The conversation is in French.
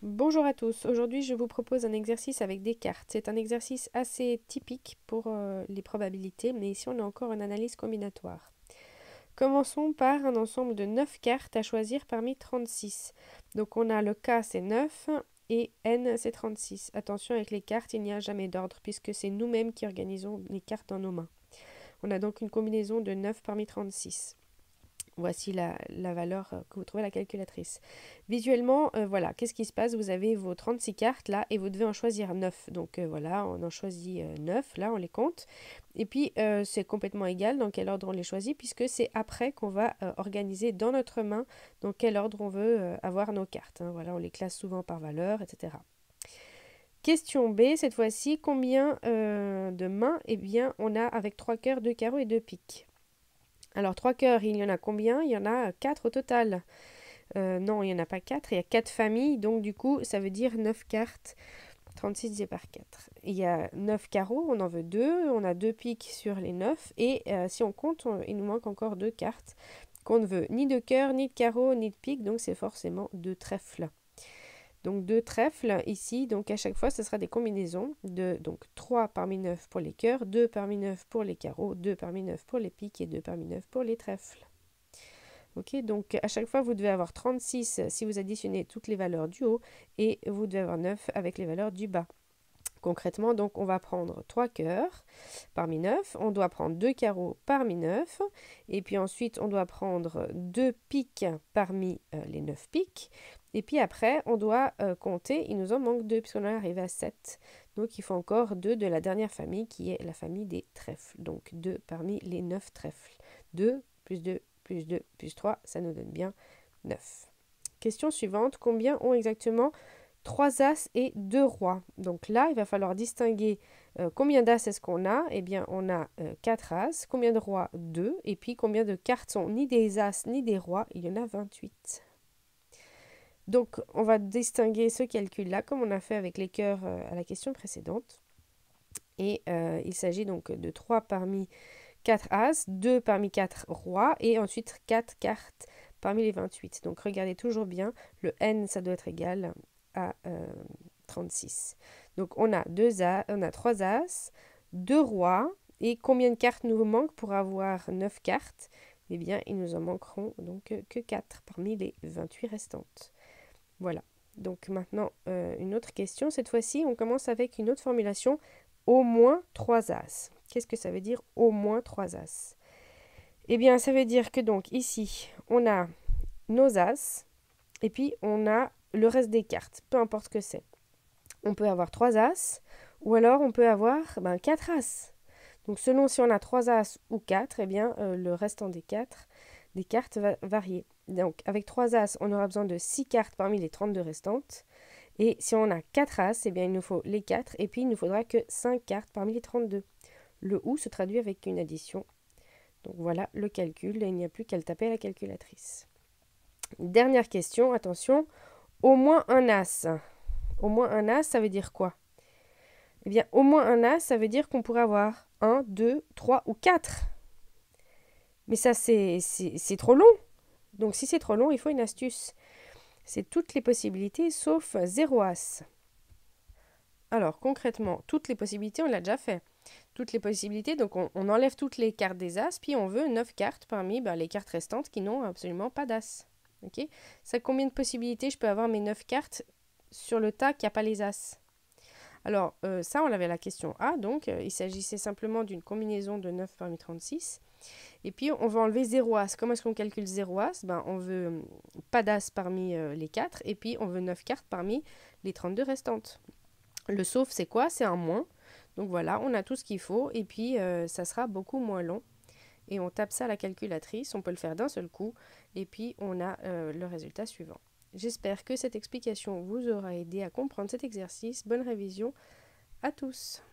Bonjour à tous, aujourd'hui je vous propose un exercice avec des cartes. C'est un exercice assez typique pour les probabilités, mais ici on a encore une analyse combinatoire. Commençons par un ensemble de 9 cartes à choisir parmi 36. Donc on a le K c'est 9 et N c'est 36. Attention avec les cartes, il n'y a jamais d'ordre puisque c'est nous-mêmes qui organisons les cartes dans nos mains. On a donc une combinaison de 9 parmi 36. Voici la valeur que vous trouvez à la calculatrice. Visuellement, voilà, qu'est-ce qui se passe? Vous avez vos 36 cartes là et vous devez en choisir 9. Donc voilà, on en choisit 9, là on les compte. Et puis c'est complètement égal dans quel ordre on les choisit puisque c'est après qu'on va organiser dans notre main dans quel ordre on veut avoir nos cartes. Hein. Voilà, on les classe souvent par valeur, etc. Question B, cette fois-ci, combien de mains? Eh bien, on a avec 3 cœurs, 2 carreaux et 2 piques. Alors, 3 cœurs, il y en a combien? Il y en a 4 au total. Non, il n'y en a pas 4, il y a 4 familles, donc du coup, ça veut dire 9 cartes. 36 divisé par 4. Il y a 9 carreaux, on en veut 2, on a 2 piques sur les 9, et si on compte, il nous manque encore 2 cartes qu'on ne veut ni de cœur, ni de carreau, ni de pique, donc c'est forcément 2 trèfles. Donc 2 trèfles ici, donc à chaque fois ce sera des combinaisons de donc 3 parmi 9 pour les cœurs, 2 parmi 9 pour les carreaux, 2 parmi 9 pour les piques et 2 parmi 9 pour les trèfles. Ok, donc à chaque fois vous devez avoir 36 si vous additionnez toutes les valeurs du haut et vous devez avoir 9 avec les valeurs du bas. Concrètement, donc on va prendre 3 cœurs parmi 9, on doit prendre 2 carreaux parmi 9, et puis ensuite on doit prendre 2 piques parmi les 9 piques, et puis après on doit compter, il nous en manque 2 puisqu'on est arrivé à 7. Donc il faut encore 2 de la dernière famille qui est la famille des trèfles, donc 2 parmi les 9 trèfles. 2 plus 2 plus 2 plus 3, ça nous donne bien 9. Question suivante, combien ont exactement 3 as et 2 rois? Donc là, il va falloir distinguer combien d'as est-ce qu'on a? Eh bien, on a 4 as, combien de rois? 2, et puis combien de cartes sont ni des as ni des rois? Il y en a 28. Donc, on va distinguer ce calcul-là, comme on a fait avec les cœurs à la question précédente. Et il s'agit donc de 3 parmi 4 as, 2 parmi 4 rois, et ensuite 4 cartes parmi les 28. Donc, regardez toujours bien, le n, ça doit être égal à 36. Donc, on a 3 as, 2 rois, et combien de cartes nous manque pour avoir 9 cartes? Eh bien, il nous en manqueront donc que 4 parmi les 28 restantes. Voilà. Donc maintenant, une autre question. Cette fois-ci, on commence avec une autre formulation. Au moins 3 as. Qu'est-ce que ça veut dire au moins 3 as? Eh bien, ça veut dire que donc ici, on a nos as et puis on a le reste des cartes, peu importe ce que c'est. On peut avoir 3 as ou alors on peut avoir 4 as. Donc selon si on a 3 as ou 4, eh bien le restant des cartes va varier. Donc avec 3 as, on aura besoin de 6 cartes parmi les 32 restantes. Et si on a 4 as, eh bien il nous faut les 4 et puis il ne nous faudra que 5 cartes parmi les 32. Le ou se traduit avec une addition. Donc voilà le calcul et il n'y a plus qu'à le taper à la calculatrice. Dernière question, attention, au moins un as. Au moins un as, ça veut dire quoi? Eh bien, au moins un as, ça veut dire qu'on pourrait avoir 1, 2, 3 ou 4. Mais ça, c'est trop long. Donc si c'est trop long, il faut une astuce. C'est toutes les possibilités sauf 0 as. Alors concrètement, toutes les possibilités, on l'a déjà fait. Toutes les possibilités, donc on enlève toutes les cartes des as, puis on veut 9 cartes parmi les cartes restantes qui n'ont absolument pas d'as. Okay, ça, combien de possibilités je peux avoir mes 9 cartes sur le tas qui n'a pas les as? Alors ça, on avait la question A, donc il s'agissait simplement d'une combinaison de 9 parmi 36. Et puis on va enlever 0 as. Comment est-ce qu'on calcule 0 as? On veut pas d'as parmi les 4, et puis on veut 9 cartes parmi les 32 restantes. Le sauf, c'est quoi? C'est un moins. Donc voilà, on a tout ce qu'il faut, et puis ça sera beaucoup moins long. Et on tape ça à la calculatrice, on peut le faire d'un seul coup, et puis on a le résultat suivant. J'espère que cette explication vous aura aidé à comprendre cet exercice. Bonne révision à tous!